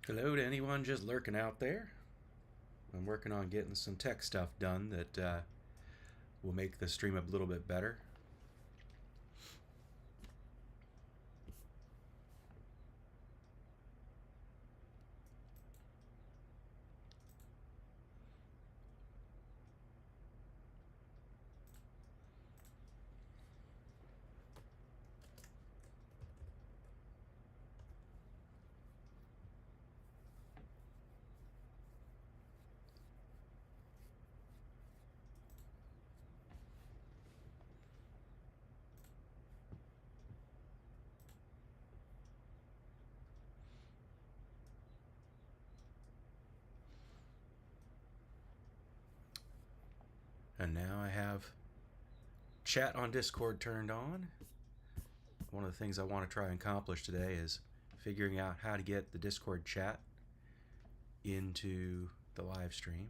Hello to anyone just lurking out there. I'm working on getting some tech stuff done that will make the stream a little bit better. And now I have chat on Discord turned on. One of the things I want to try and accomplish today is figuring out how to get the Discord chat into the live stream.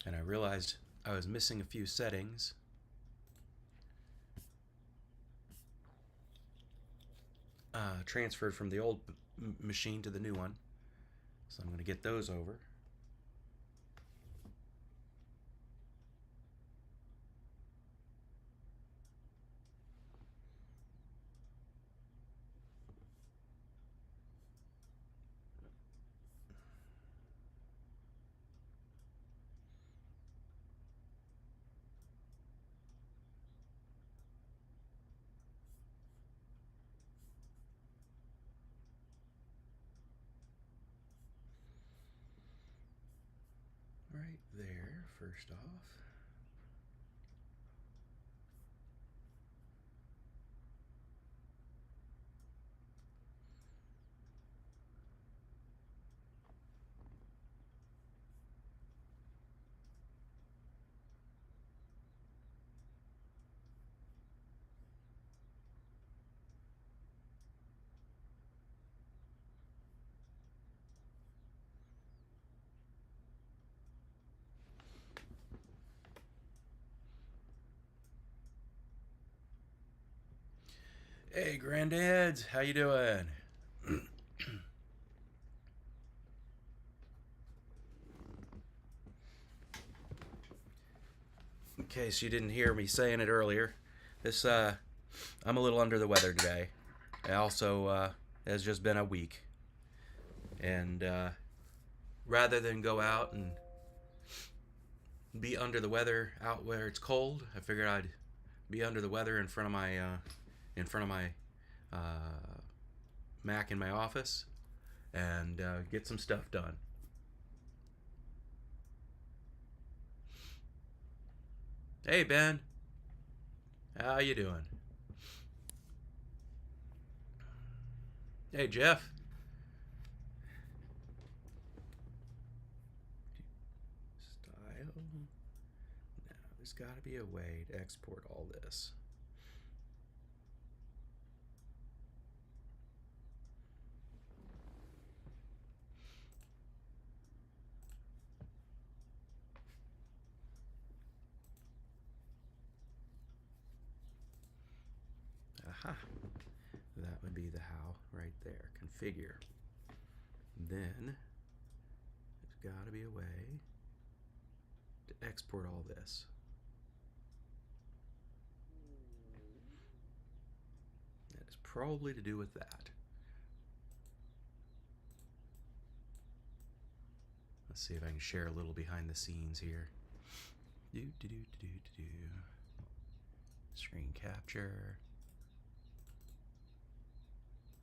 And I realized I was missing a few settings. Transferred from the old machine to the new one. So I'm going to get those over. Right there, first off. Hey, granddads, how you doing? In case you didn't hear me saying it earlier, I'm a little under the weather today. I also has just been a week, and rather than go out and be under the weather out where it's cold, I figured I'd be under the weather in front of my Mac in my office and get some stuff done. Hey Ben, how you doing? Hey Jeff. Style. Now there's got to be a way to export all this. Aha. That would be the how right there. Configure. Then there's got to be a way to export all this. That is probably to do with that. Let's see if I can share a little behind the scenes here. Screen capture.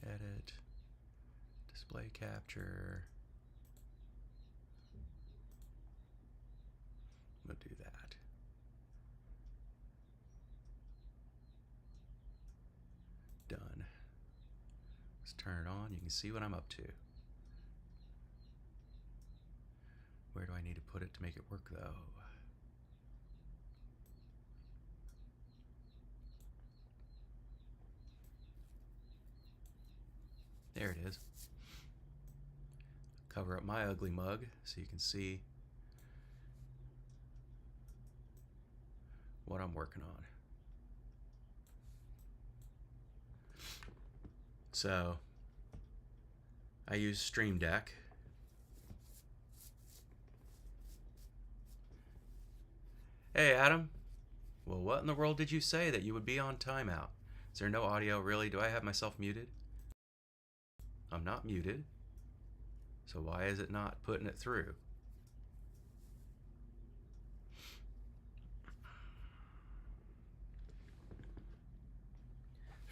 Edit. Display capture. We'll do that. Done. Let's turn it on. You can see what I'm up to. Where do I need to put it to make it work, though? There it is. Cover up my ugly mug so you can see what I'm working on. So, I use Stream Deck. Hey, Adam. Well, what in the world did you say that you would be on timeout? Is there no audio, really? Do I have myself muted? I'm not muted. So why is it not putting it through?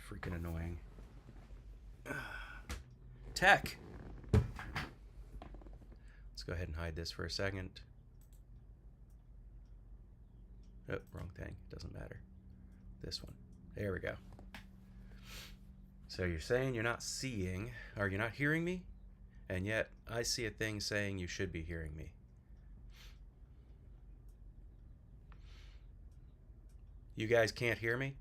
Freaking annoying. Tech! Let's go ahead and hide this for a second. Oh, wrong thing. Doesn't matter. This one. There we go. So you're saying you're not seeing, or you're not hearing me? And yet I see a thing saying you should be hearing me. You guys can't hear me?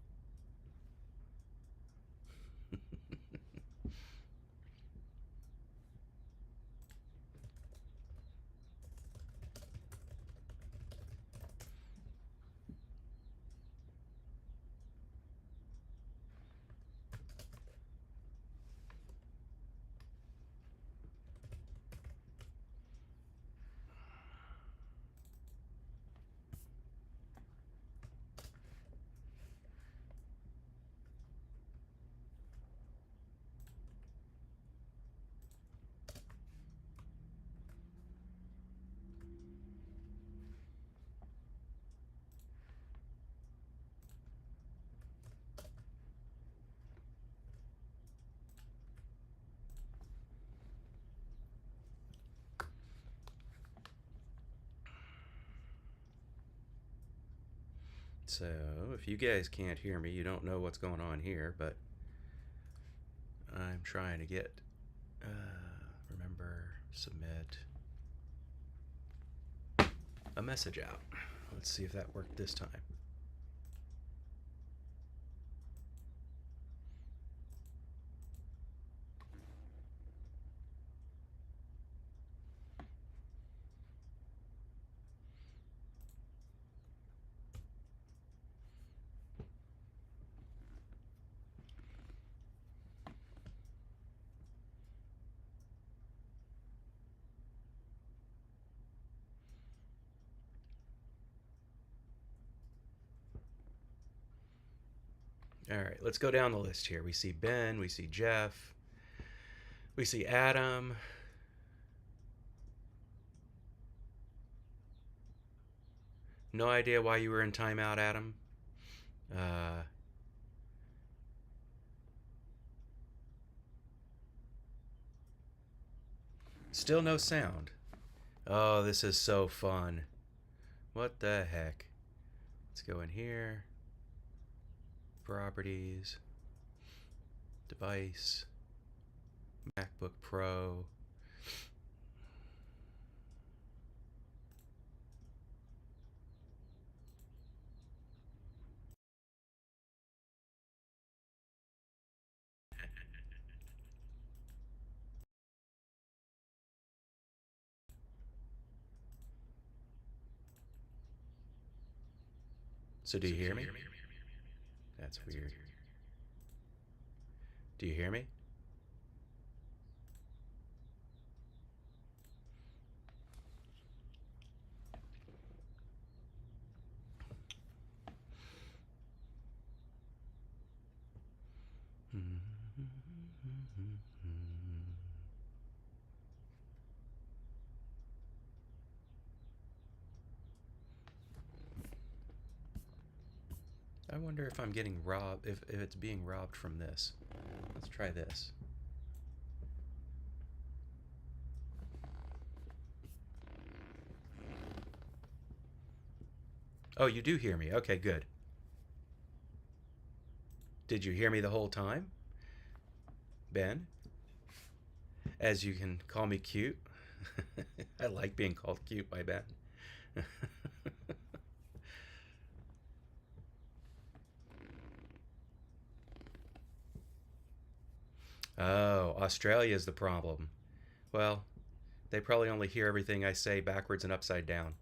So, if you guys can't hear me, you don't know what's going on here, but I'm trying to get, remember, submit a message out. Let's see if that worked this time. All right, let's go down the list here. We see Ben, we see Jeff, we see Adam. No idea why you were in timeout, Adam. Still no sound. Oh, this is so fun. What the heck? Let's go in here. Properties. Device. MacBook Pro. So do you hear me? That's weird. Do you hear me? I wonder if I'm getting robbed, if it's being robbed from this. Let's try this. Oh, you do hear me. Okay, good. Did you hear me the whole time? Ben? As you can call me cute. I like being called cute by Ben. Oh, Australia is the problem. Well, they probably only hear everything I say backwards and upside down.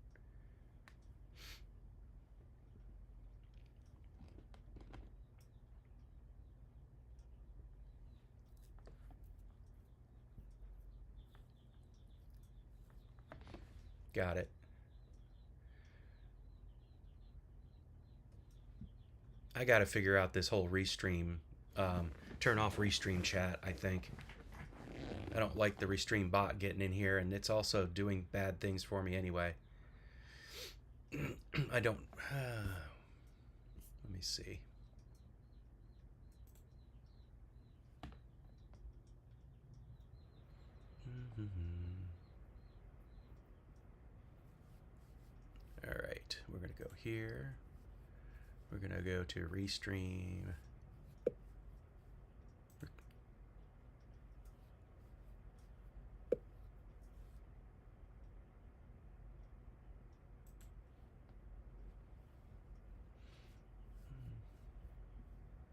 Got it. I got to figure out this whole restream, turn off restream chat, I think. I don't like the restream bot getting in here, and it's also doing bad things for me anyway. I don't. Let me see. All right, we're going to go here. We're going to go to restream.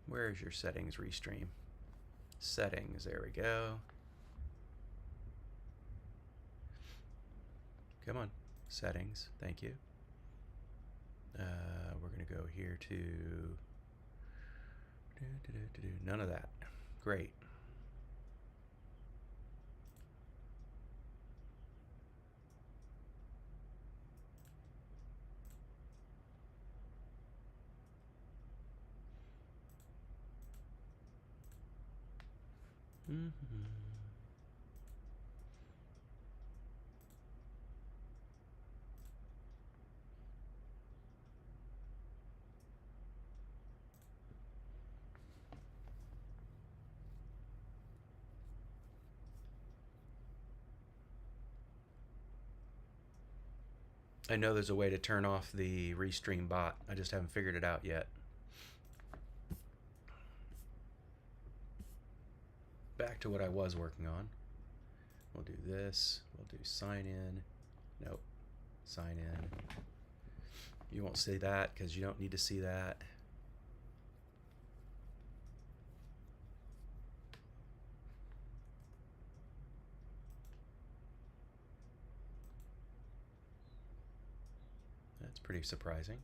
Where is your settings restream? Settings, there we go. Come on, settings, thank you. We're going to go here to none of that. Great. I know there's a way to turn off the restream bot. I just haven't figured it out yet. Back to what I was working on. We'll do this. We'll do sign in. Nope. Sign in. You won't see that because you don't need to see that. That's pretty surprising.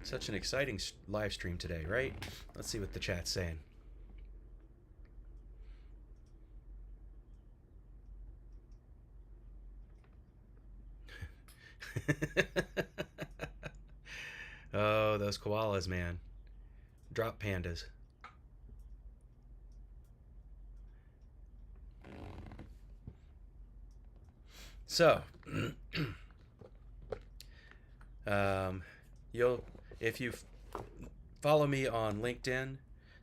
Such an exciting live stream today, right? Let's see what the chat's saying. Oh, those koalas, man. Drop pandas. So, you'll if you follow me on LinkedIn,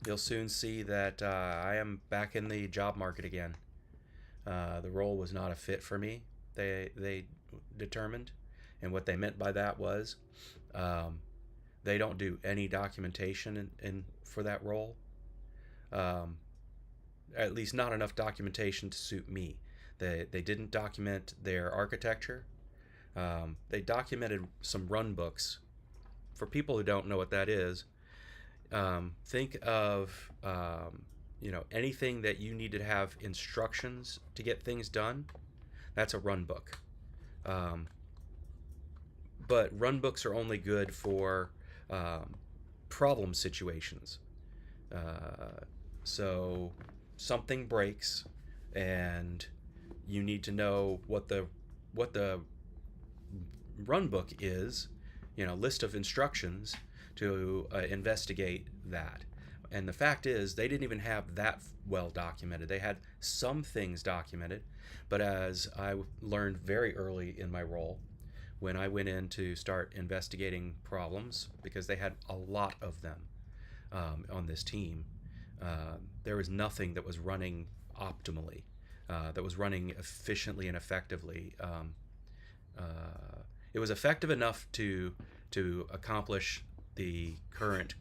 you'll soon see that I am back in the job market again. The role was not a fit for me. They determined, and what they meant by that was they don't do any documentation for that role. At least not enough documentation to suit me. They didn't document their architecture. They documented some run books. For people who don't know what that is, think of anything that you need to have instructions to get things done. That's a run book. But run books are only good for problem situations. So something breaks, and you need to know what the run book is, list of instructions to investigate that. And the fact is, they didn't even have that well documented. They had some things documented, but as I learned very early in my role, when I went in to start investigating problems, because they had a lot of them on this team, there was nothing that was running optimally, that was running efficiently and effectively. It was effective enough to accomplish the current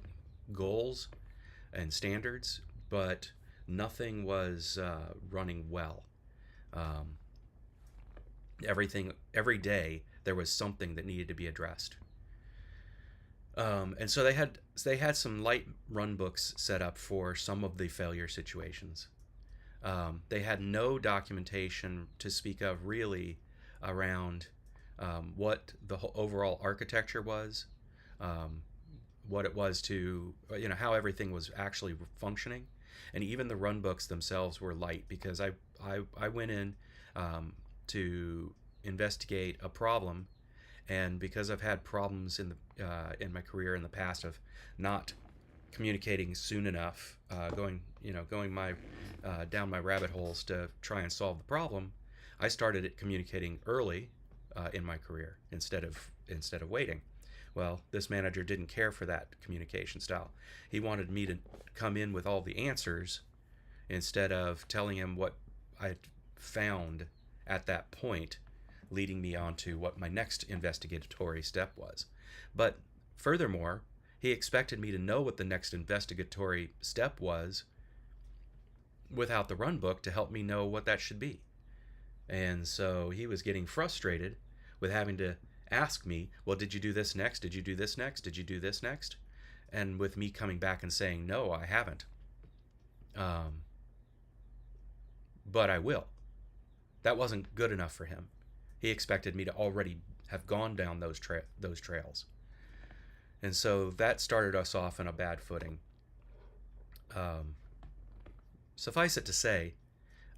goals and standards, but nothing was running well. Um, every day there was something that needed to be addressed. And so they had some light run books set up for some of the failure situations. They had no documentation to speak of really around what the whole overall architecture was, um, what it was to, how everything was actually functioning, and even the run books themselves were light because I went in to investigate a problem, and because I've had problems in my career in the past of not communicating soon enough, going my down my rabbit holes to try and solve the problem, I started at communicating early in my career instead of waiting. Well, this manager didn't care for that communication style. He wanted me to come in with all the answers instead of telling him what I found at that point, leading me on to what my next investigatory step was. But furthermore, he expected me to know what the next investigatory step was without the run book to help me know what that should be. And so he was getting frustrated with having to ask me, well, did you do this next? Did you do this next? Did you do this next? And with me coming back and saying, no, I haven't. But I will. That wasn't good enough for him. He expected me to already have gone down those trails. And so that started us off on a bad footing. Suffice it to say,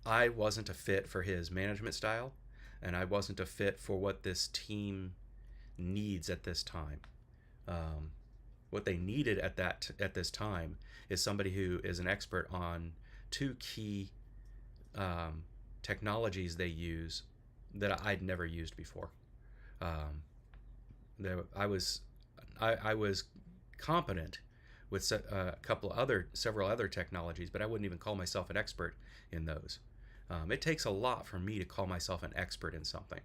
I wasn't a fit for his management style, and I wasn't a fit for what this team needs at this time. What they needed at this time is somebody who is an expert on two key technologies they use that I'd never used before. I was competent with several other technologies, but I wouldn't even call myself an expert in those. It takes a lot for me to call myself an expert in something,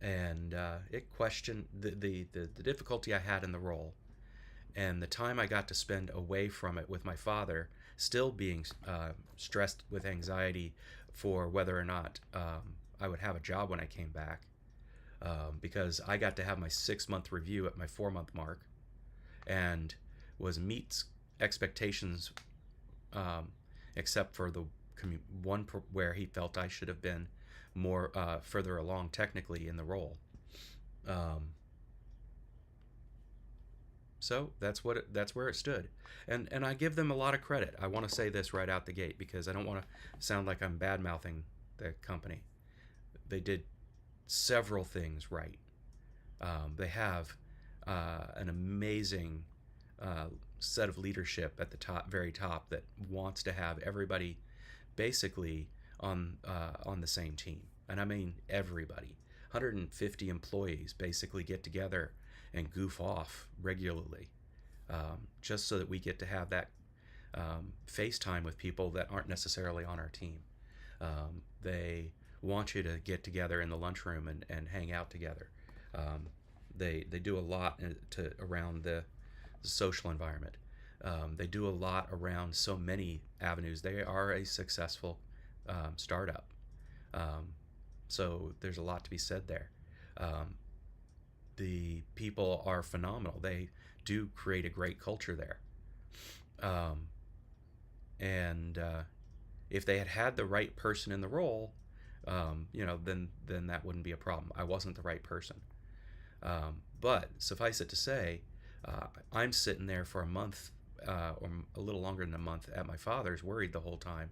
and it questioned the difficulty I had in the role, and the time I got to spend away from it with my father, still being stressed with anxiety for whether or not I would have a job when I came back, because I got to have my 6-month review at my 4-month mark, and was meets expectations, except for the one where he felt I should have been more further along technically in the role. So that's where it stood, and I give them a lot of credit. I want to say this right out the gate because I don't want to sound like I'm bad mouthing the company. They did several things right. They have an amazing set of leadership at the very top that wants to have everybody basically on the same team, and I mean everybody. 150 employees basically get together and goof off regularly, just so that we get to have that FaceTime with people that aren't necessarily on our team. They want you to get together in the lunchroom and hang out together. They do a lot around the social environment. They do a lot around so many avenues. They are a successful startup. So there's a lot to be said there. The people are phenomenal. They do create a great culture there. And if they had the right person in the role, then that wouldn't be a problem. I wasn't the right person. But suffice it to say, I'm sitting there for a month, or a little longer than a month, at my father's, worried the whole time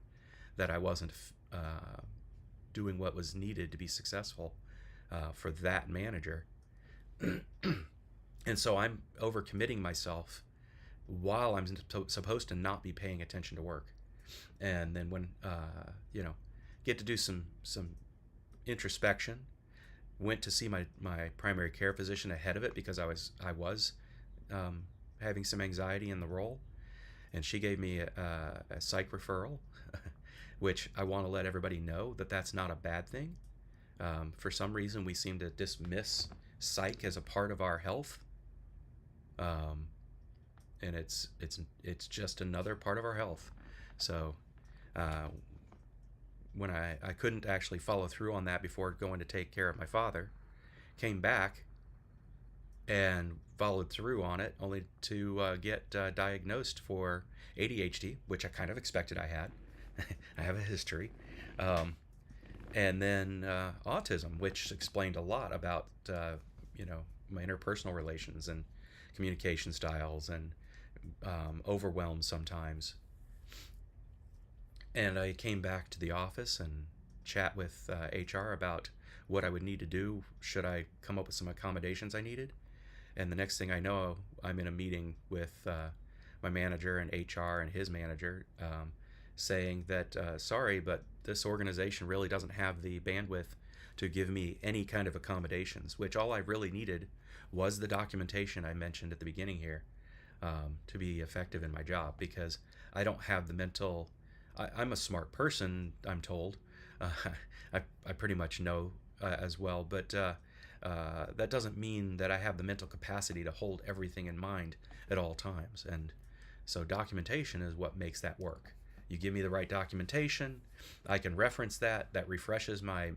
that I wasn't doing what was needed to be successful for that manager. And so I'm overcommitting myself while I'm supposed to not be paying attention to work. And then when get to do some introspection. Went to see my primary care physician ahead of it because I was um, having some anxiety in the role, and she gave me a psych referral, which I want to let everybody know that that's not a bad thing. For some reason, we seem to dismiss psych as a part of our health, um, and it's just another part of our health. So uh, when I couldn't actually follow through on that before going to take care of my father, came back and followed through on it, only to get diagnosed for ADHD, which I kind of expected I had. I have a history. Um, and then autism, which explained a lot about my interpersonal relations and communication styles and overwhelmed sometimes. And I came back to the office and chat with HR about what I would need to do should I come up with some accommodations I needed. And the next thing I know, I'm in a meeting with my manager and HR and his manager, saying that sorry, but this organization really doesn't have the bandwidth to give me any kind of accommodations, which all I really needed was the documentation I mentioned at the beginning here, to be effective in my job, because I don't have the mental. I'm a smart person, I'm told. Uh, I pretty much know as well, but that doesn't mean that I have the mental capacity to hold everything in mind at all times. And so documentation is what makes that work. You give me the right documentation, I can reference that. That refreshes my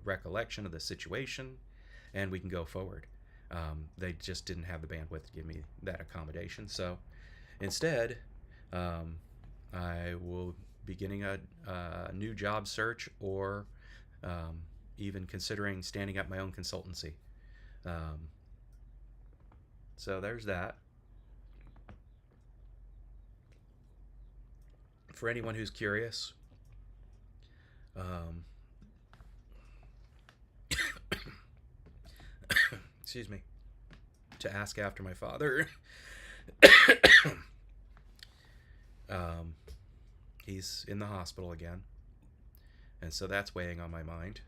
recollection of the situation, and we can go forward. They just didn't have the bandwidth to give me that accommodation. So instead, I will be getting a new job search, or even considering standing up my own consultancy. Um, so there's that. For anyone who's curious, um, excuse me, to ask after my father. um, he's in the hospital again, and so that's weighing on my mind.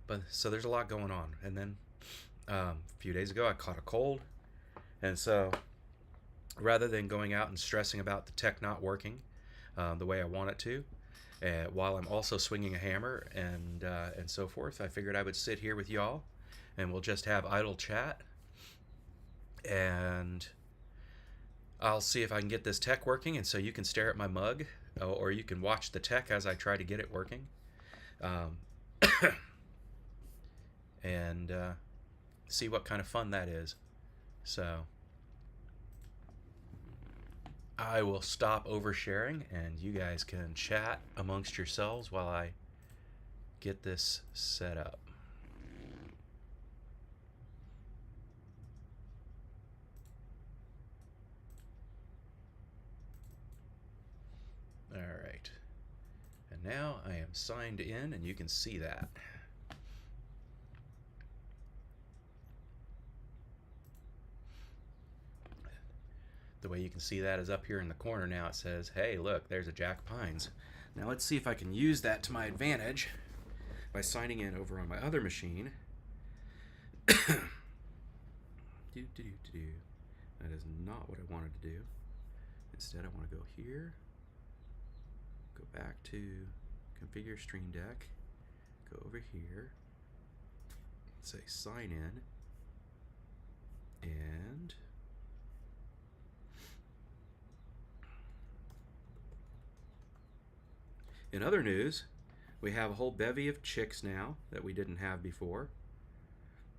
But so there's a lot going on, and then a few days ago I caught a cold, and so rather than going out and stressing about the tech not working the way I want it to, while I'm also swinging a hammer and so forth, I figured I would sit here with y'all, and we'll just have idle chat, and I'll see if I can get this tech working, and so you can stare at my mug, or you can watch the tech as I try to get it working, um, and see what kind of fun that is. So I will stop oversharing, and you guys can chat amongst yourselves while I get this set up. All right. And now I am signed in, and you can see that. The way you can see that is up here in the corner now. It says, hey, look, there's a Jack Pines. Now let's see if I can use that to my advantage by signing in over on my other machine. That is not what I wanted to do. Instead, I want to go here, go back to configure Stream Deck, go over here, say sign in, and in other news, we have a whole bevy of chicks now that we didn't have before.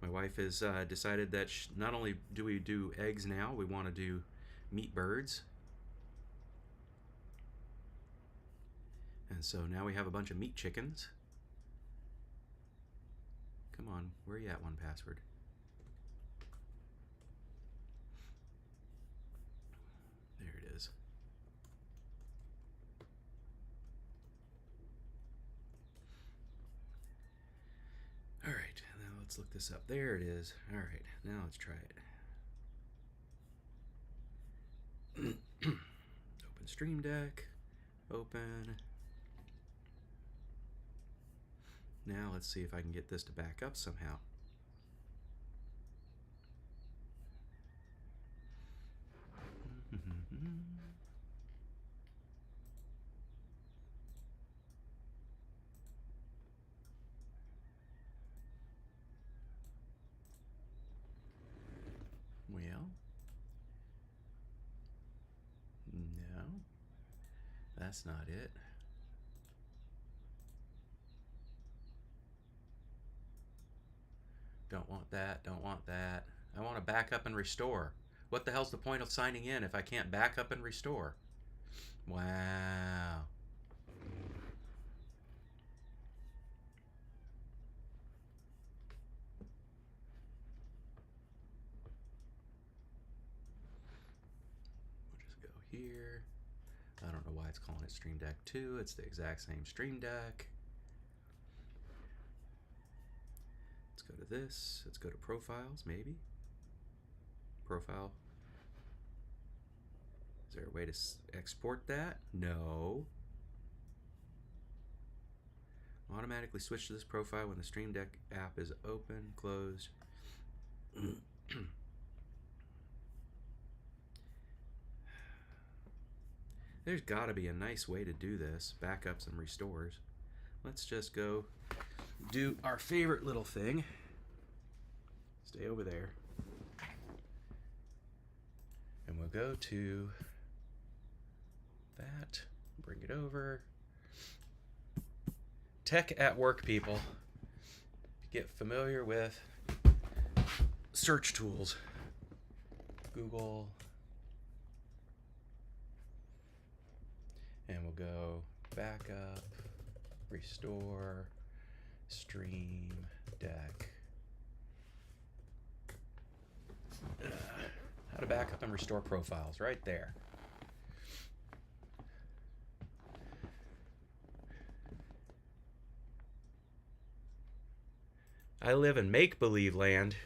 My wife has decided that not only do we do eggs now, we want to do meat birds. And so now we have a bunch of meat chickens. Come on, where are you at, 1Password? There it is. All right, now let's Let's look this up. There it is. All right, now let's try it. Open Stream Deck. Open. Now let's see if I can get this to back up somehow. Well, no, that's not it. Don't want that, don't want that. I want to back up and restore. What the hell's the point of signing in if I can't back up and restore? Wow. We'll just go here. I don't know why it's calling it Stream Deck 2. It's the exact same Stream Deck. Let's go to this. Let's go to profiles, maybe. Profile. Is there a way to export that? No. Automatically switch to this profile when the Stream Deck app is open, closed. There's got to be a nice way to do this. Backups and restores. Let's just go do our favorite little thing. Stay over there. And we'll go to that. Bring it over. Tech at work, people. Get familiar with search tools. Google. And we'll go backup, restore, Stream Deck. How to back up and restore profiles, right there. I live in make-believe land.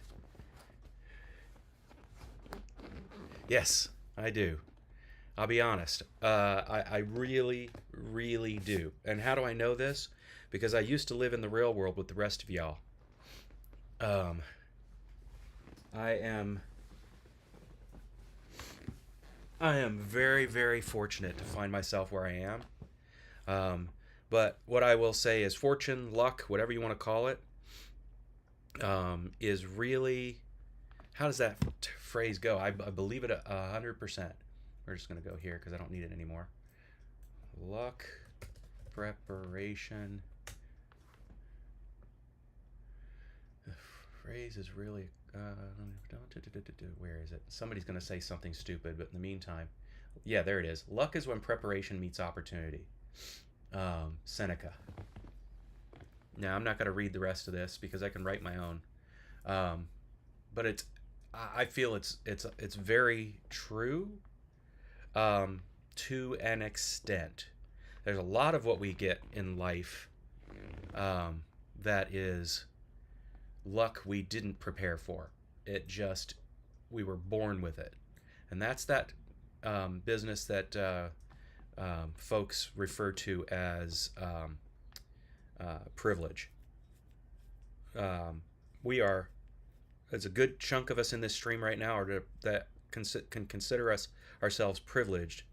Yes, I do. I'll be honest. I really, really do. And how do I know this? Because I used to live in the real world with the rest of y'all. I am very, very fortunate to find myself where I am. But what I will say is fortune, luck, whatever you want to call it, is really, how does that phrase go? I believe it 100%. We're just going to go here because I don't need it anymore. Luck, preparation. The phrase is really, where is it? Somebody's going to say something stupid, but in the meantime, yeah, there it is. Luck is when preparation meets opportunity. Seneca. Now, I'm not going to read the rest of this because I can write my own. But I feel it's very true. To an extent. There's a lot of what we get in life that is luck we didn't prepare for. It just, we were born with it. And that's that business that folks refer to as privilege. We are, there's a good chunk of us in this stream right now that can consider ourselves privileged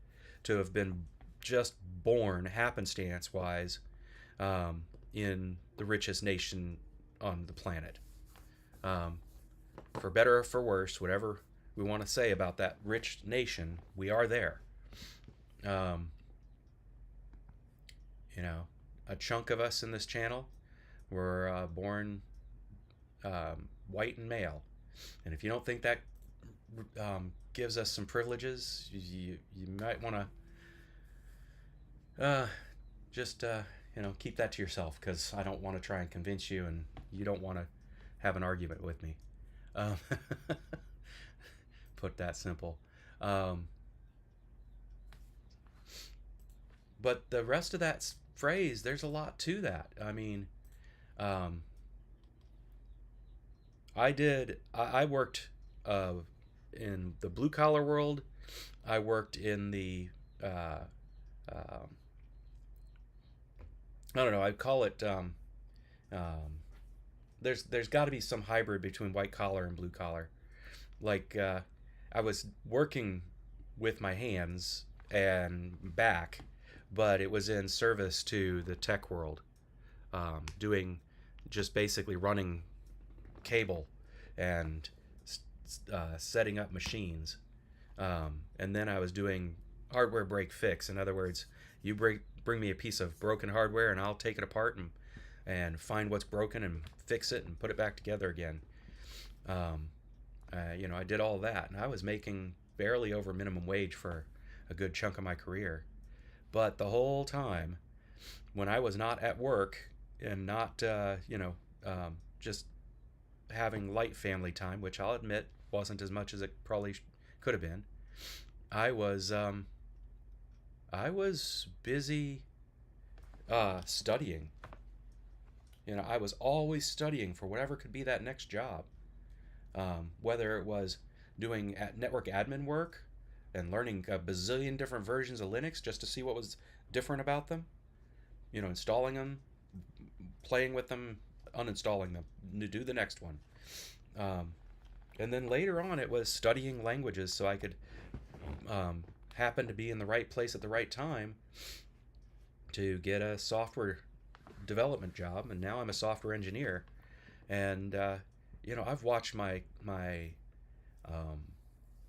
to have been just born happenstance-wise in the richest nation on the planet. For better or for worse, whatever we want to say about that rich nation, we are there. You know, a chunk of us in this channel were born white and male. And if you don't think that gives us some privileges, you might want to just keep that to yourself, because I don't want to try and convince you, and you don't want to have an argument with me. Put that simple. But the rest of that phrase, there's a lot to that. I mean, I worked uh, in the blue collar world. I worked in the um, I don't know. I call it. Um, there's got to be some hybrid between white collar and blue collar. Like I was working with my hands and back, but it was in service to the tech world, doing just basically running cable and setting up machines. And then I was doing hardware break fix. In other words, you bring me a piece of broken hardware, and I'll take it apart and find what's broken and fix it and put it back together again. Um, I did all that, and I was making barely over minimum wage for a good chunk of my career. But the whole time, when I was not at work and not, just having light family time, which I'll admit wasn't as much as it probably could have been, I was I was busy studying. I was always studying for whatever could be that next job. Whether it was doing network admin work and learning a bazillion different versions of Linux just to see what was different about them, installing them, playing with them, uninstalling them, to do the next one. Um, and then later on, it was studying languages so I could happen to be in the right place at the right time to get a software development job. And now I'm a software engineer. And I've watched my um,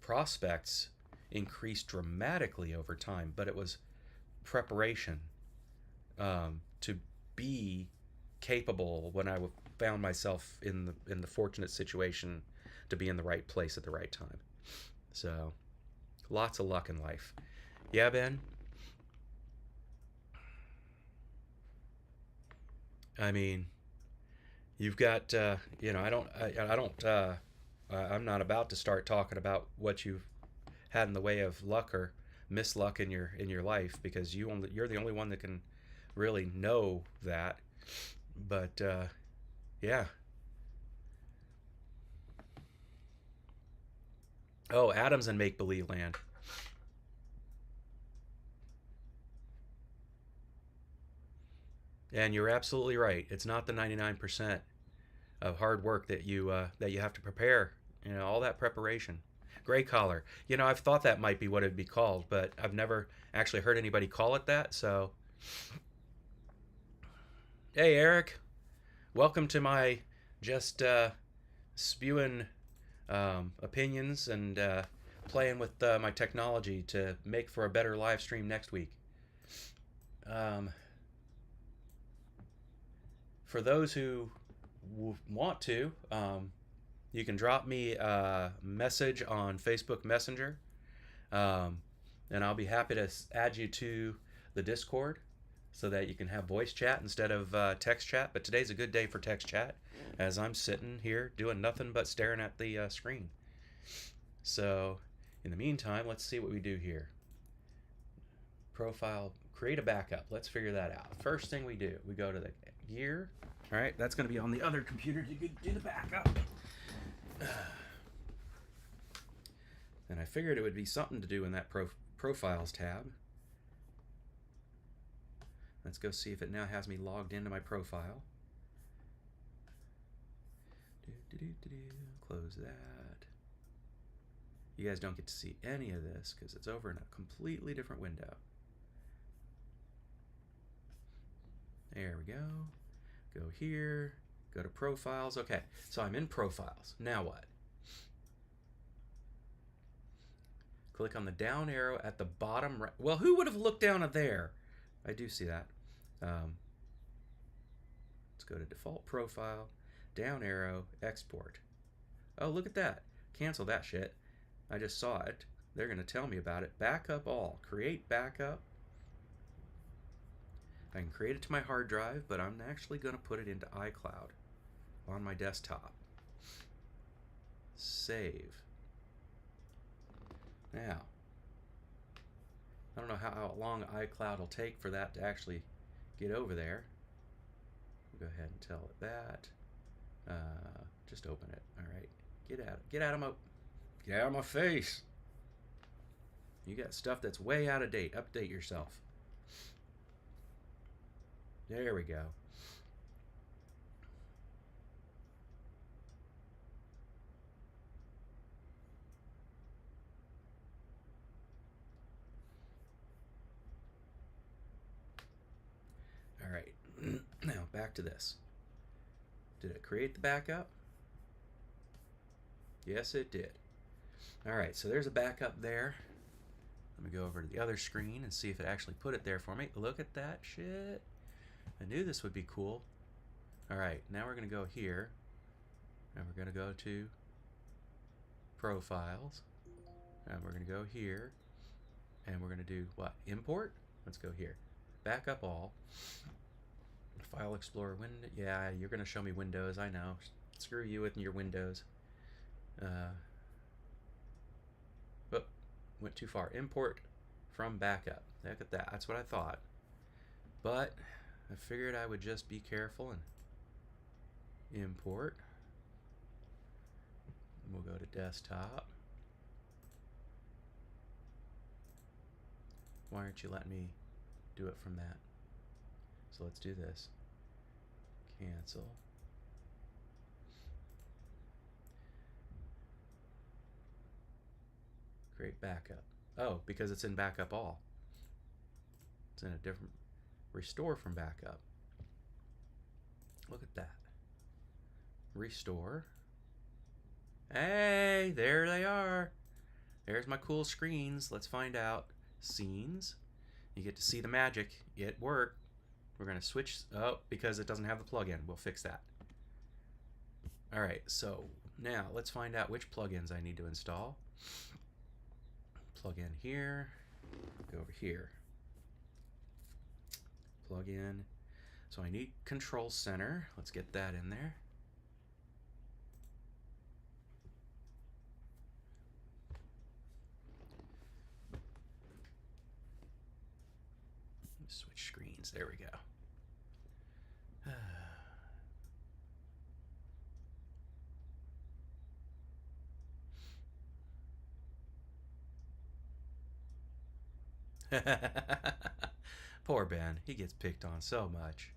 prospects increase dramatically over time, but it was preparation to be capable when I found myself in the fortunate situation to be in the right place at the right time. So, lots of luck in life. Yeah, Ben. I mean, you've got I don't I'm not about to start talking about what you've had in the way of luck or misluck in your life, because you're the only one that can really know that. But yeah. Oh, Adam's in make believe land. And you're absolutely right. It's not the 99% of hard work that you have to prepare. All that preparation. Gray collar. I've thought that might be what it'd be called, but I've never actually heard anybody call it that. So, hey, Eric, welcome to my just spewing opinions and playing with my technology to make for a better live stream next week. Um, for those who want to, you can drop me a message on Facebook Messenger, um, and I'll be happy to add you to the Discord so that you can have voice chat instead of text chat. But today's a good day for text chat, as I'm sitting here doing nothing but staring at the screen. So, in the meantime, let's see what we do here. Profile, create a backup. Let's figure that out. First thing we do, we go to the gear. All right, that's going to be on the other computer to do the backup. And I figured it would be something to do in that profiles tab. Let's go see if it now has me logged into my profile. Close that. You guys don't get to see any of this because it's over in a completely different window. There we go. Go here. Go to profiles. Okay, so I'm in profiles. Now what? Click on the down arrow at the bottom right. Well, who would have looked down at there? I do see that. Let's go to default profile, down arrow, export. Oh, look at that. Cancel that shit. I just saw it. They're going to tell me about it. Backup all. Create backup. I can create it to my hard drive, but I'm actually going to put it into iCloud on my desktop. Save. Now, I don't know how long iCloud will take for that to actually get over there. We'll go ahead and tell it that. Just open it. All right. Get out of my face. You got stuff that's way out of date. Update yourself. There we go. All right. Now back to this. Did it create the backup? Yes, it did. All right, so there's a backup there. Let me go over to the other screen and see if it actually put it there for me. Look at that shit. I knew this would be cool. All right, now we're going to go here. And we're going to go to Profiles. And we're going to go here. And we're going to do what? Import? Let's go here. Backup all. File Explorer window. Yeah, you're going to show me Windows. I know. Screw you with your Windows. But went too far. Import from backup. Look at that. That's what I thought. But I figured I would just be careful and import. We'll go to desktop. Why aren't you letting me do it from that? So let's do this. Cancel. Create backup. Oh, because it's in backup all. It's in a different restore from backup. Look at that. Restore. Hey, there they are. There's my cool screens. Let's find out. Scenes. You get to see the magic. It worked. We're going to switch. Oh, because it doesn't have the plugin. We'll fix that. All right, so now let's find out which plugins I need to install. Plug in here. Go over here. Plug in. So I need Control Center. Let's get that in there. Switch screens. There we go. Poor Ben. He gets picked on so much.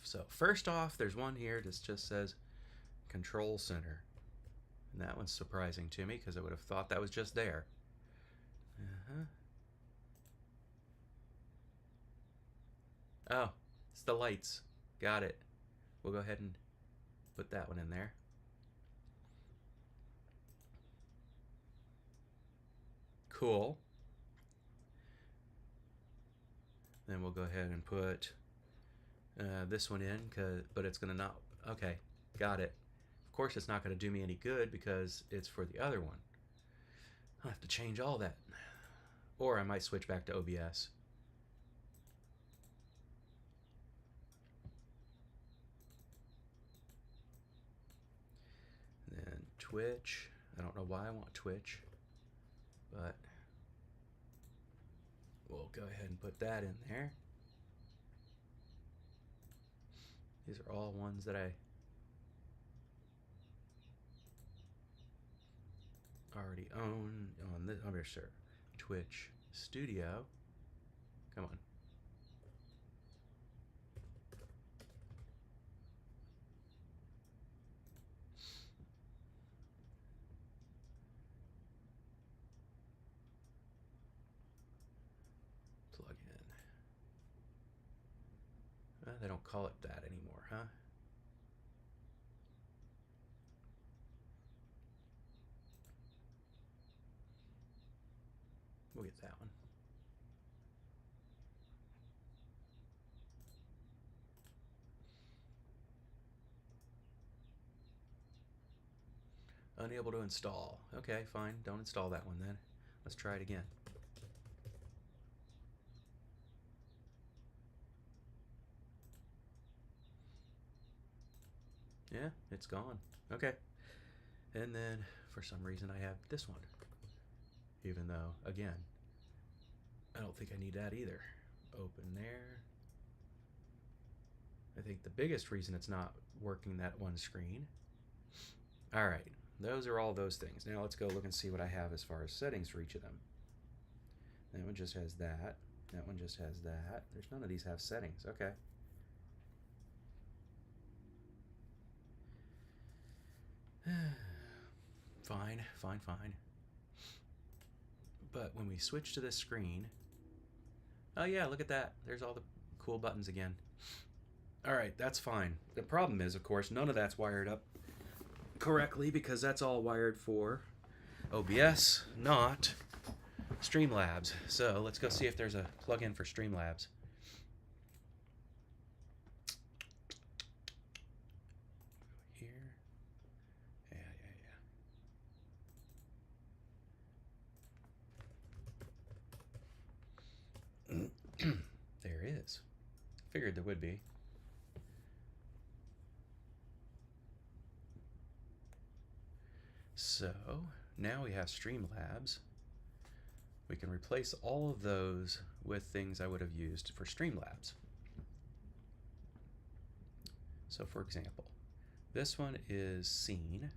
So first off, there's one here that just says Control Center. And that one's surprising to me because I would have thought that was just there. Oh, it's the lights. Got it. We'll go ahead and put that one in there. Cool. Then we'll go ahead and put this one in, but it's going to not... Okay, got it. Of course, it's not going to do me any good because it's for the other one. I'll have to change all that. Or I might switch back to OBS. And then Twitch. I don't know why I want Twitch, but we'll go ahead and put that in there. These are all ones that I already own on this. I'm sure. Twitch Studio. Come on. Plug in. They don't call it that anymore, huh? We'll get that one. Unable to install. Okay, fine. Don't install that one then. Let's try it again. Yeah, it's gone. Okay. And then for some reason I have this one. Even though, again, I don't think I need that either. Open there. I think the biggest reason it's not working that one screen. All right, those are all those things. Now let's go look and see what I have as far as settings for each of them. That one just has that. That one just has that. There's none of these have settings. Okay. Fine, fine, fine. But when we switch to this screen, oh yeah, look at that. There's all the cool buttons again. All right, that's fine. The problem is, of course, none of that's wired up correctly because that's all wired for OBS, not Streamlabs. So let's go see if there's a plugin for Streamlabs. Here. Yeah. There is. Figured there would be. So now we have Streamlabs. We can replace all of those with things I would have used for Streamlabs. So for example, this one is scene.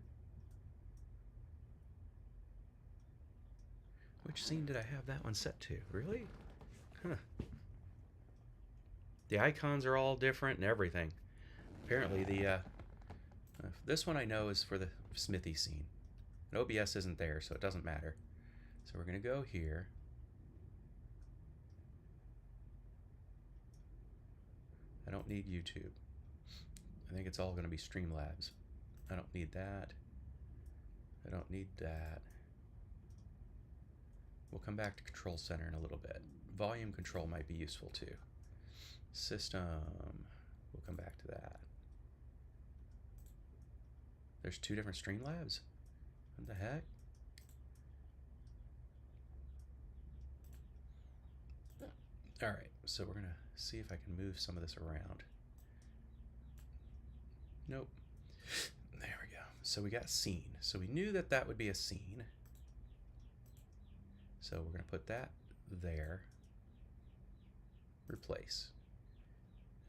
Which scene did I have that one set to? Really? Huh. The icons are all different and everything. Apparently this one I know is for the Smithy scene. And OBS isn't there, so it doesn't matter. So we're going to go here. I don't need YouTube. I think it's all going to be Streamlabs. I don't need that. I don't need that. We'll come back to Control Center in a little bit. Volume control might be useful too. System. We'll come back to that. There's two different Streamlabs? What the heck? All right, so we're gonna see if I can move some of this around. Nope. There we go. So we got scene. So we knew that that would be a scene. So we're gonna put that there. Replace.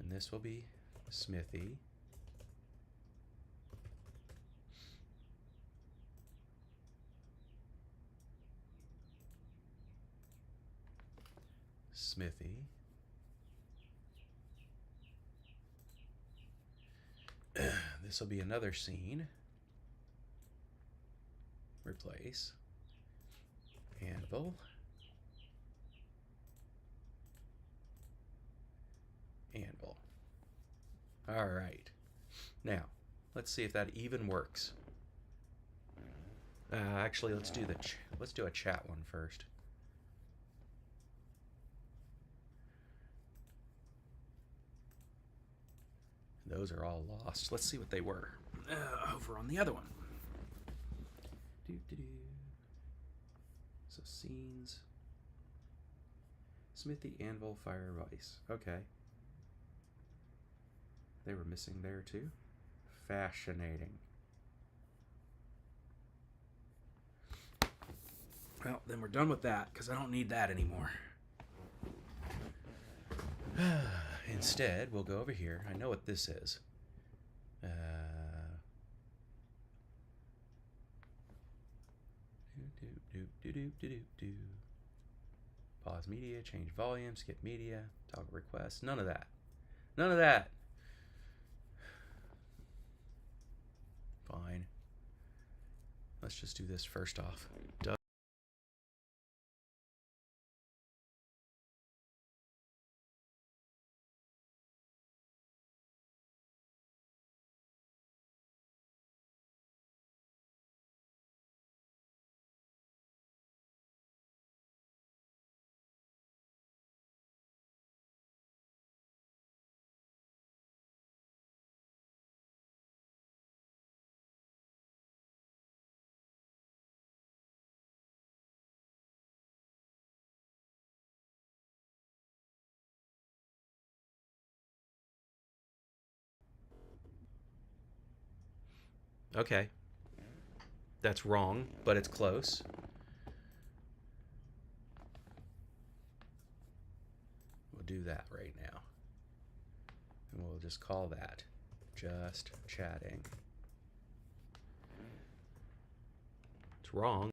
And this will be Smithy. Smithy. This will be another scene. Replace. Anvil. Anvil. All right. Now, let's see if that even works. Actually, let's do a chat one first. Those are all lost. Let's see what they were over on the other one. So scenes. Smithy, Anvil, Fire, Vice. Okay. They were missing there too. Fascinating. Well, then we're done with that because I don't need that anymore. Instead, we'll go over here. I know what this is. Pause media, change volume, skip media, toggle requests. None of that. None of that. Fine. Let's just do this first off. Okay. That's wrong, but it's close. We'll do that right now. And we'll just call that just chatting. It's wrong.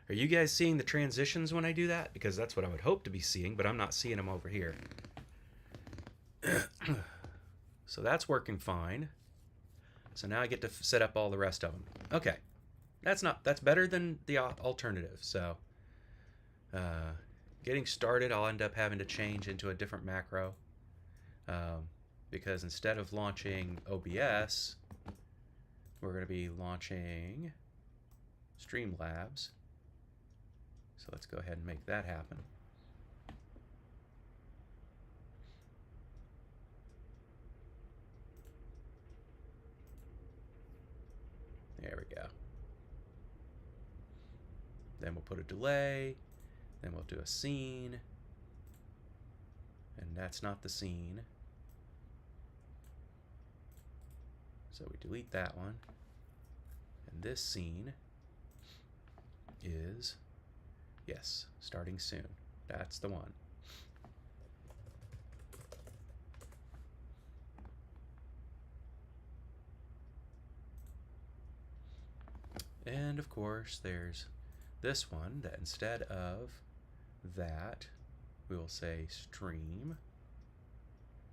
Are you guys seeing the transitions when I do that? Because that's what I would hope to be seeing, but I'm not seeing them over here. So that's working fine. So now I get to set up all the rest of them. Okay. That's better than the alternative. So getting started, I'll end up having to change into a different macro. Because instead of launching OBS, we're going to be launching Streamlabs. So let's go ahead and make that happen. There we go. Then we'll put a delay. Then we'll do a scene. And that's not the scene. So we delete that one. And this scene is, yes, starting soon. That's the one. And of course, there's this one that instead of that, we will say stream.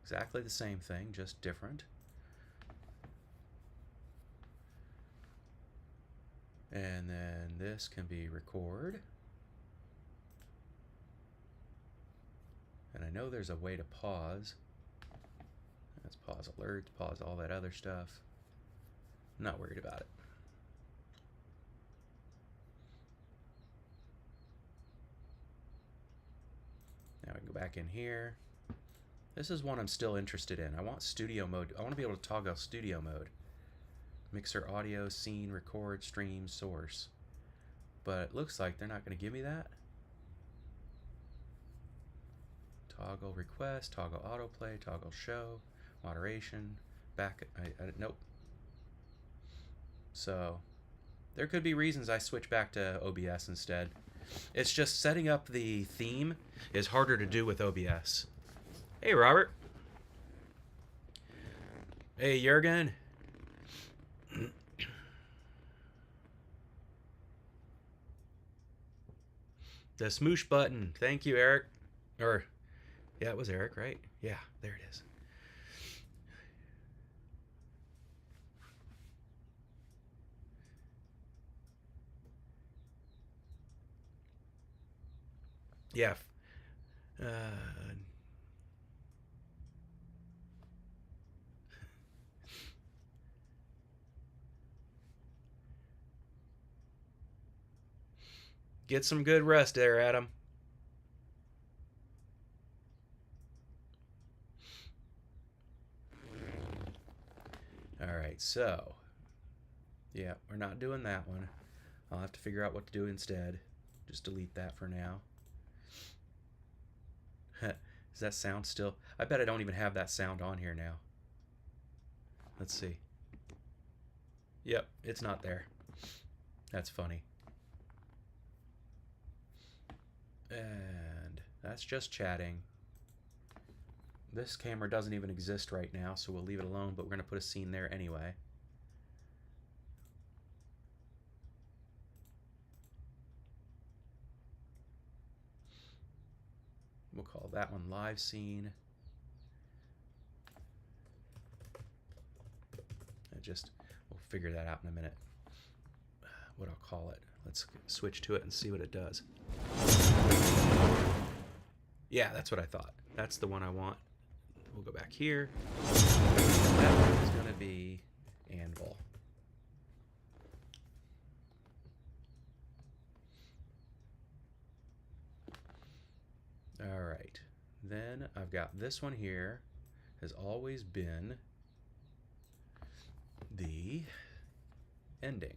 Exactly the same thing, just different. And then this can be record. And I know there's a way to pause. Let's pause alerts, pause all that other stuff. I'm not worried about it. Now we can go back in here. This is one I'm still interested in. I want studio mode. I want to be able to toggle studio mode. Mixer audio, scene, record, stream, source. But it looks like they're not going to give me that. Toggle request, toggle autoplay, toggle show, moderation, back. Nope. So there could be reasons I switch back to OBS instead. It's just setting up the theme is harder to do with OBS. Hey, Robert. Hey, Jurgen. The smoosh button. Thank you, Eric. Or, yeah, it was Eric, right? Yeah, there it is. Yeah. Get some good rest there, Adam. All right, so yeah, we're not doing that one. I'll have to figure out what to do instead. Just delete that for now. Does that sound still? I bet I don't even have that sound on here now. Let's see. Yep, it's not there. That's funny. And that's just chatting. This camera doesn't even exist right now, so we'll leave it alone, but we're going to put a scene there anyway. We'll call that one live scene. We'll figure that out in a minute. What I'll call it. Let's switch to it and see what it does. Yeah, that's what I thought. That's the one I want. We'll go back here. That one is going to be anvil. All right. Then I've got this one here. Has always been the ending.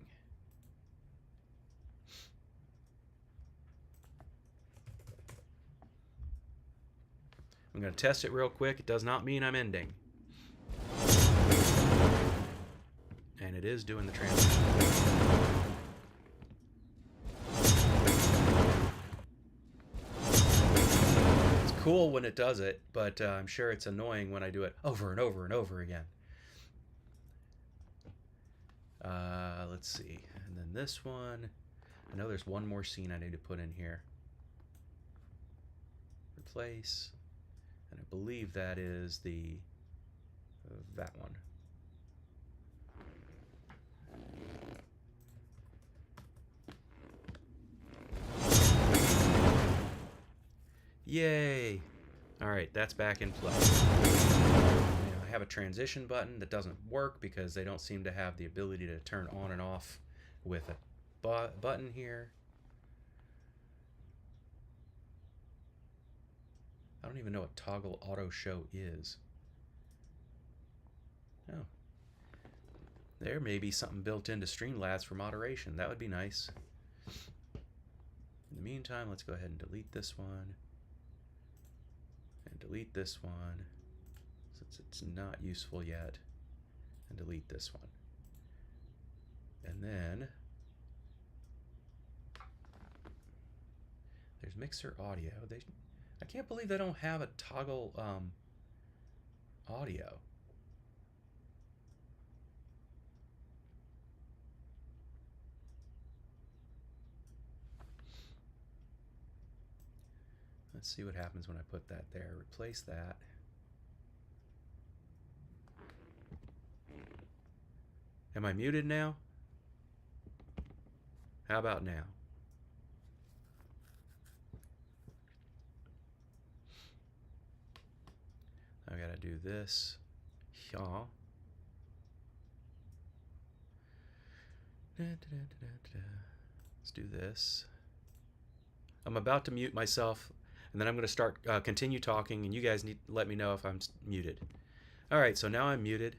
I'm going to test it real quick. It does not mean I'm ending. And it is doing the transition. It's cool when it does it, but I'm sure it's annoying when I do it over and over and over again. Let's see. And then this one. I know there's one more scene I need to put in here. Replace. And I believe that is that one. Yay! Alright, that's back in play. Now, I have a transition button that doesn't work because they don't seem to have the ability to turn on and off with a button here. I don't even know what toggle auto show is. Oh. There may be something built into Streamlabs for moderation. That would be nice. In the meantime, let's go ahead and delete this one. And delete this one, since it's not useful yet. And delete this one. And then there's mixer audio. I can't believe they don't have a toggle audio. Let's see what happens when I put that there. Replace that. Am I muted now? How about now? I gotta do this. Yeah. Let's do this. I'm about to mute myself, and then I'm going to start continue talking, and you guys need to let me know if I'm muted. All right, so now I'm muted.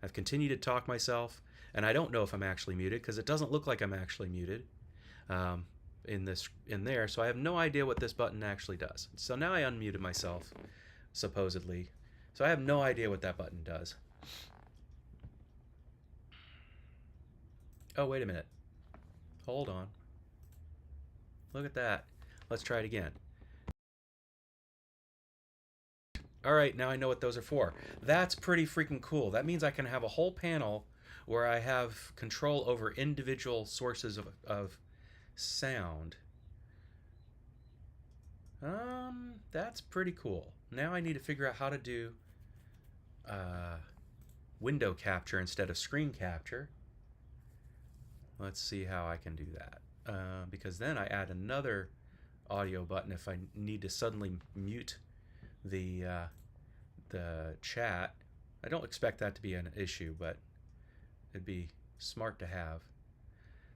I've continued to talk myself, and I don't know if I'm actually muted because it doesn't look like I'm actually muted in there. So I have no idea what this button actually does. So now I unmuted myself, supposedly. So I have no idea what that button does. Oh, wait a minute. Hold on. Look at that. Let's try it again. All right, now I know what those are for. That's pretty freaking cool. That means I can have a whole panel where I have control over individual sources of sound. That's pretty cool. Now I need to figure out how to do window capture instead of screen capture. Let's see how I can do that. Because then I add another audio button if I need to suddenly mute the chat. I don't expect that to be an issue, but it'd be smart to have.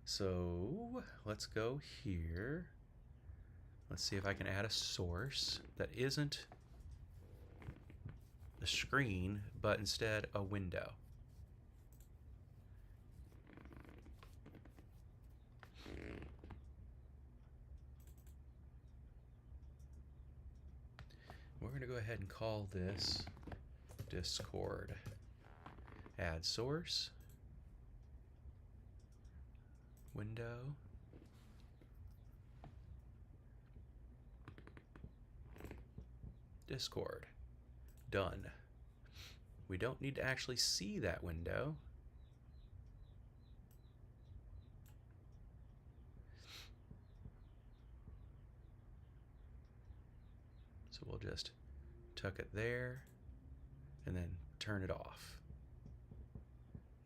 So let's go here. Let's see if I can add a source that isn't the screen, but instead a window. We're going to go ahead and call this Discord. Add source. Window. Discord. Done. We don't need to actually see that window. So we'll just tuck it there and then turn it off.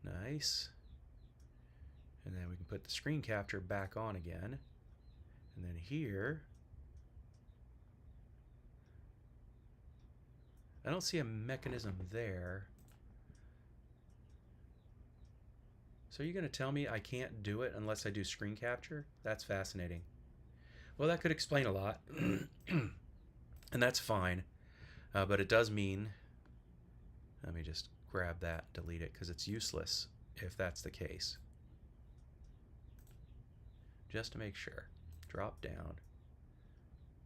Nice. And then we can put the screen capture back on again. And then here, I don't see a mechanism there. So you're going to tell me I can't do it unless I do screen capture? That's fascinating. Well, that could explain a lot. And that's fine. But it does mean, let me just grab that, delete it, because it's useless if that's the case. Just to make sure. Drop down.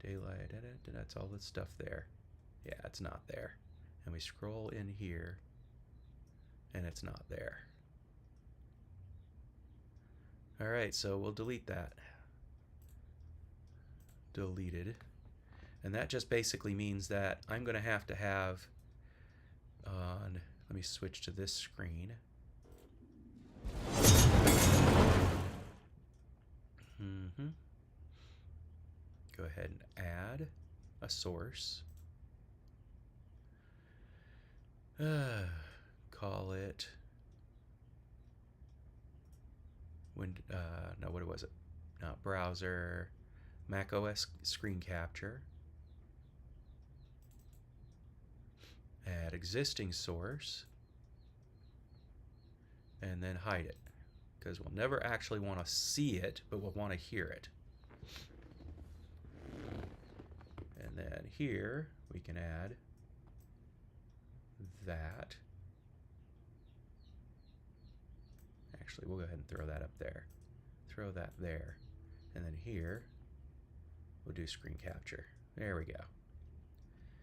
Daylight, that's all this stuff there. Yeah, it's not there. And we scroll in here, and it's not there. All right, so we'll delete that. Deleted. And that just basically means that I'm going to have on, let me switch to this screen. Go ahead and add a source. Call it no, what was it? Not browser, Mac OS screen capture. Add existing source, and then hide it, because we'll never actually want to see it, but we'll want to hear it. And then here we can add that. Actually, we'll go ahead and throw that up there. Throw that there. And then here, we'll do screen capture. There we go.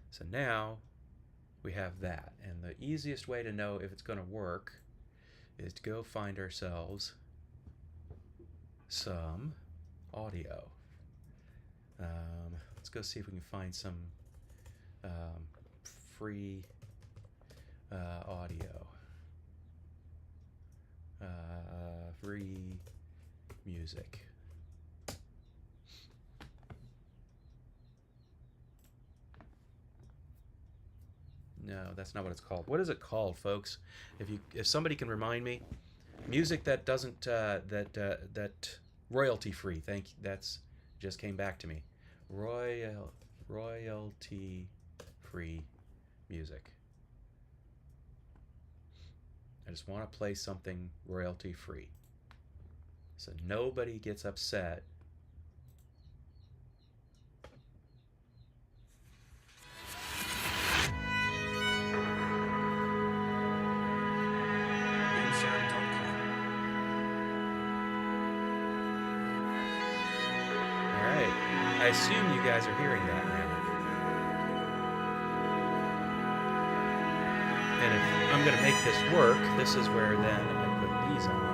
So now we have that. And the easiest way to know if it's going to work is to go find ourselves some audio. Let's go see if we can find some free audio. Free music. No, that's not what it's called. What is it called, folks? If somebody can remind me, music that doesn't that royalty free. Thank you. That's just came back to me. Royalty free music. I just want to play something royalty free, so nobody gets upset. Alright, I assume you guys are hearing that now. And if I'm going to make this work, this is where then I put these on.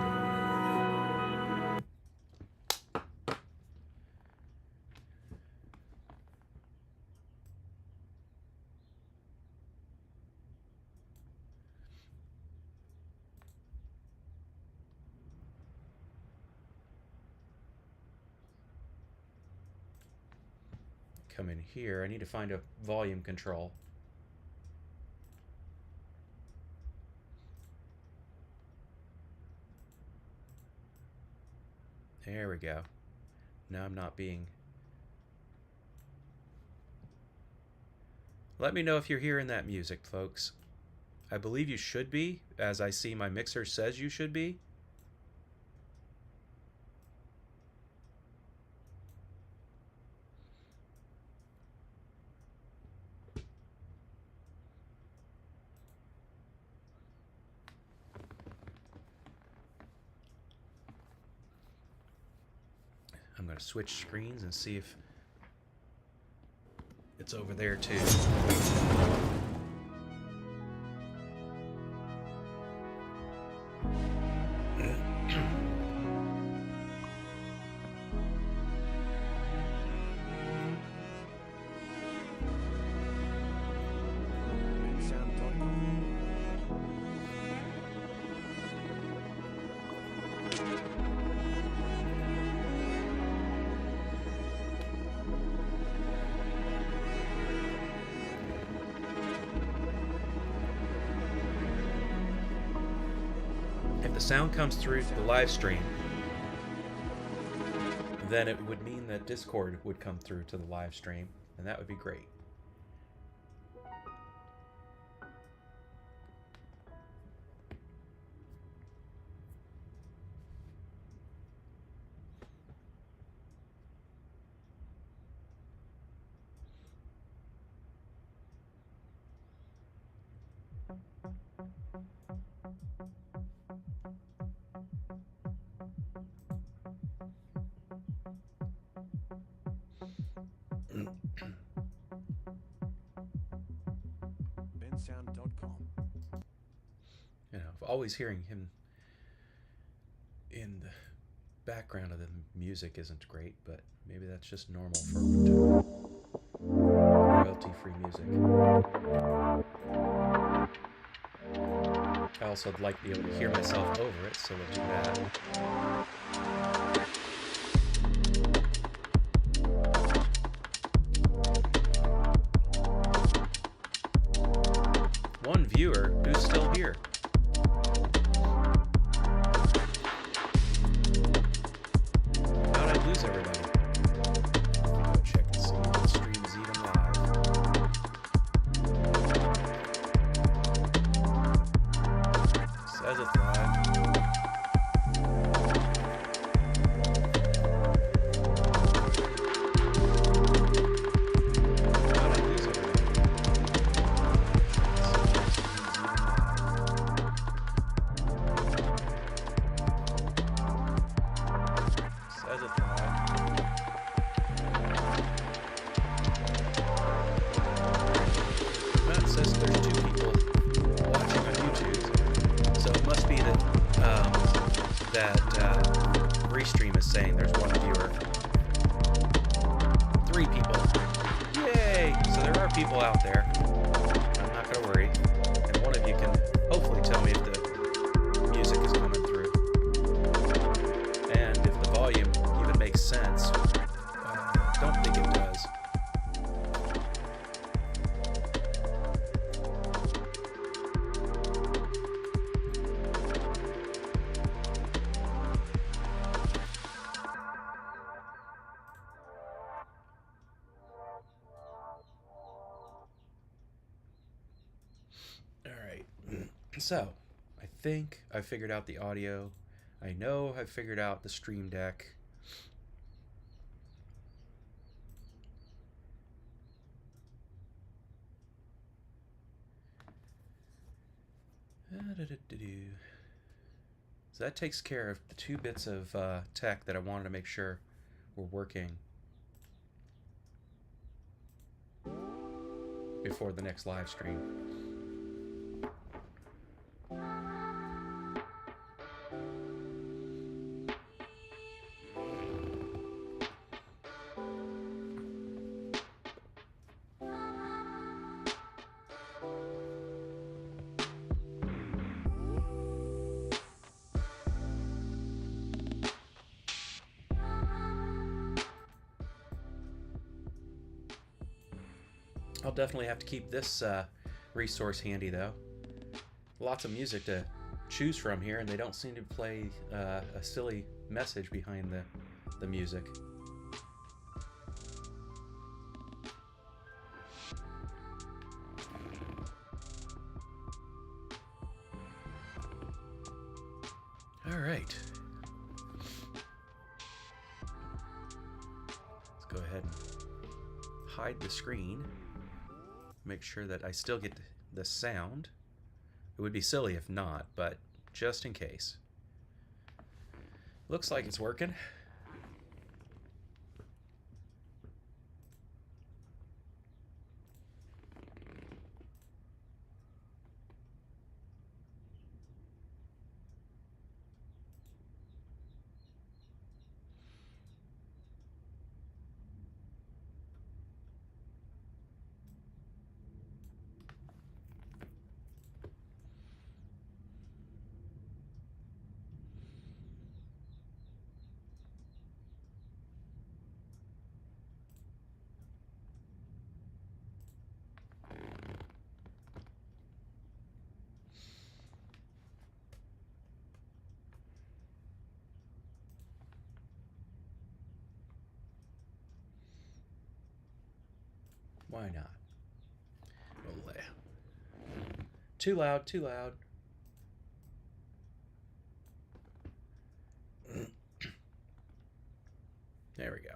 Come in here. I need to find a volume control. There we go. Now I'm not being... Let me know if you're hearing that music, folks. I believe you should be, as I see my mixer says you should be. I'm going to switch screens and see if it's over there too. The sound comes through the live stream, then it would mean that Discord would come through to the live stream, and that would be great. bensound.com. You know, always hearing him in the background of the music isn't great, but maybe that's just normal for royalty-free music. I also would like to be able to hear myself over it, so we'll do that. One viewer who's still here. How'd I lose everybody? Let me go check and see if the stream is even live. Says it's live. How'd I lose everybody? Says it's live. That says there's 2 people watching on YouTube, so it must be that Restream is saying there's 1 viewer. 3 people. Yay! So there are people out there. I'm not gonna worry, and one of you can hopefully tell me if the music is coming through, and if the volume even makes sense. Don't think it does. Alright, so I think I figured out the audio. I know I figured out the stream deck. So that takes care of the 2 bits of tech that I wanted to make sure were working before the next live stream. I'll definitely have to keep this resource handy, though. Lots of music to choose from here, and they don't seem to play a silly message behind the music. All right. Let's go ahead and hide the screen. Make sure that I still get the sound. It would be silly if not, but just in case. Looks like it's working. Why not? Oh, too loud, too loud. There we go.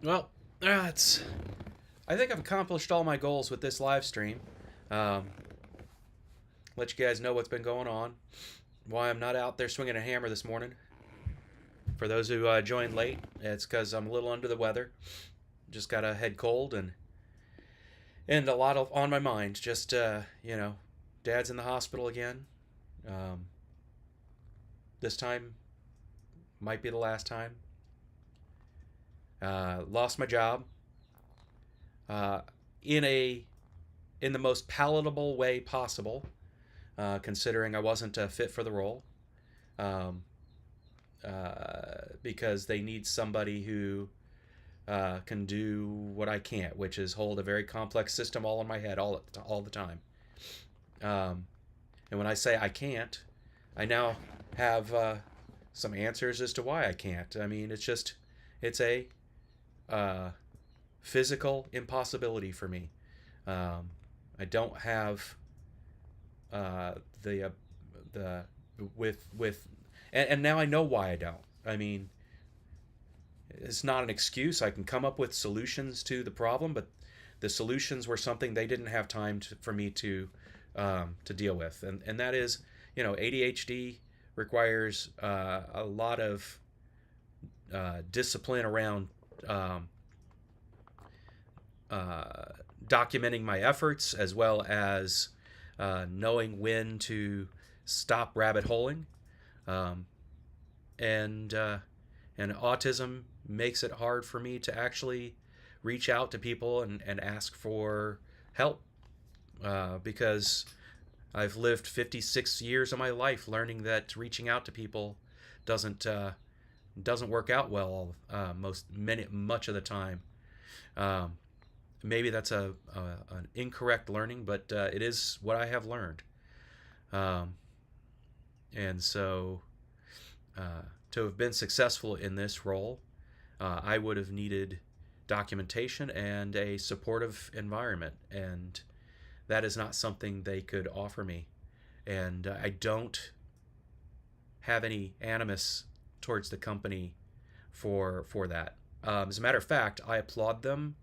Well, that's. I think I've accomplished all my goals with this live stream. Um, let you guys know what's been going on. Why I'm not out there swinging a hammer this morning. For those who joined late, it's because I'm a little under the weather. Just got a head cold and a lot of on my mind. Just Dad's in the hospital again. This time might be the last time. Lost my job in the most palatable way possible, considering I wasn't fit for the role, because they need somebody who can do what I can't, which is hold a very complex system all in my head all the time. And when I say I can't, I now have some answers as to why I can't. I mean, it's a physical impossibility for me. I don't have the and now I know why I don't. I mean, it's not an excuse. I can come up with solutions to the problem, but the solutions were something they didn't have time for me to deal with, and that is, ADHD requires a lot of discipline around documenting my efforts, as well as knowing when to stop rabbit holing, and autism makes it hard for me to actually reach out to people and ask for help, because I've lived 56 years of my life learning that reaching out to people doesn't work out well much of the time. Maybe that's an incorrect learning, but it is what I have learned. And so to have been successful in this role, I would have needed documentation and a supportive environment, and that is not something they could offer me. And I don't have any animus towards the company for that. As a matter of fact, I applaud them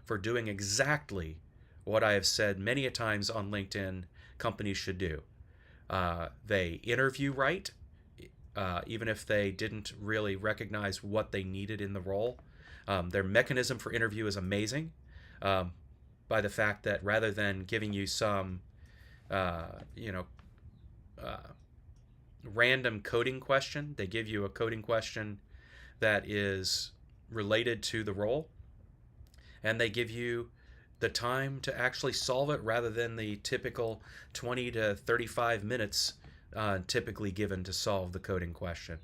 for doing exactly what I have said many a times on LinkedIn companies should do. They interview right, even if they didn't really recognize what they needed in the role. Their mechanism for interview is amazing, by the fact that rather than giving you some, random coding question, they give you a coding question that is related to the role, and they give you the time to actually solve it rather than the typical 20 to 35 minutes typically given to solve the coding question.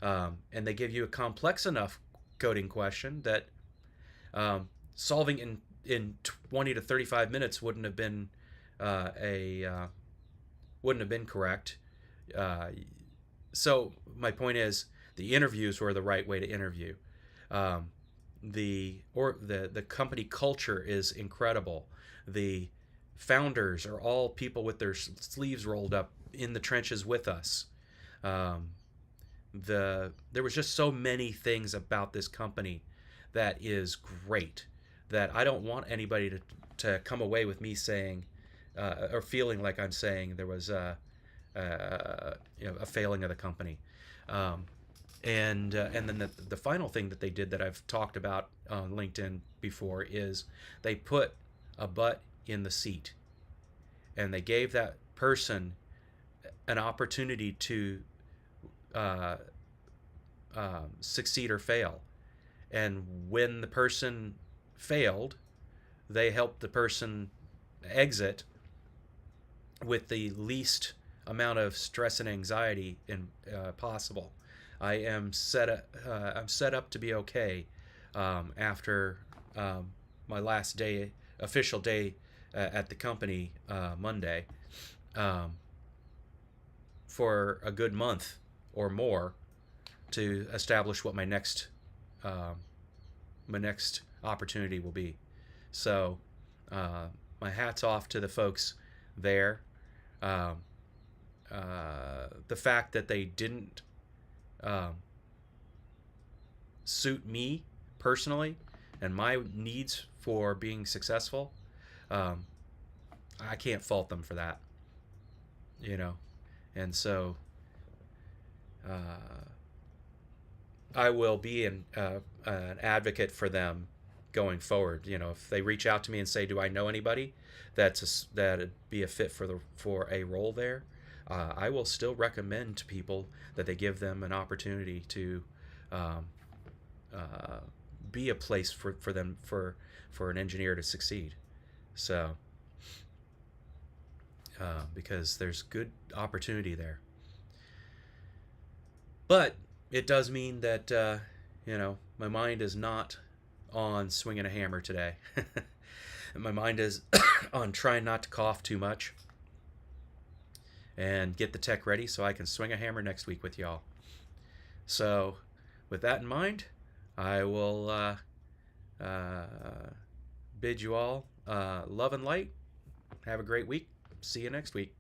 And they give you a complex enough coding question that solving in 20 to 35 minutes wouldn't have been correct. So my point is, the interviews were the right way to interview. The company culture is incredible. The founders are all people with their sleeves rolled up in the trenches with us. there was just so many things about this company that is great that I don't want anybody to come away with me saying or feeling like I'm saying there was a failing of the company. Um, and then the final thing that they did that I've talked about on LinkedIn before is they put a butt in the seat, and they gave that person an opportunity to uh, succeed or fail. And when the person failed, they helped the person exit with the least amount of stress and anxiety possible. I'm set up to be okay after my last day, official day at the company Monday, um, for a good month or more to establish what um, my next opportunity will be. So my hat's off to the folks there. Um, the fact that they didn't um, suit me personally and my needs for being successful, um, I can't fault them for that, you know. And so uh, I will be an advocate for them going forward. You know, if they reach out to me and say, "Do I know anybody that'd be a fit for a role there?" I will still recommend to people that they give them an opportunity to um, uh, be a place for them for an engineer to succeed. So because there's good opportunity there, but it does mean that my mind is not on swinging a hammer today. And my mind is on trying not to cough too much and get the tech ready so I can swing a hammer next week with y'all. So, with that in mind, I will bid you all love and light. Have a great week. See you next week.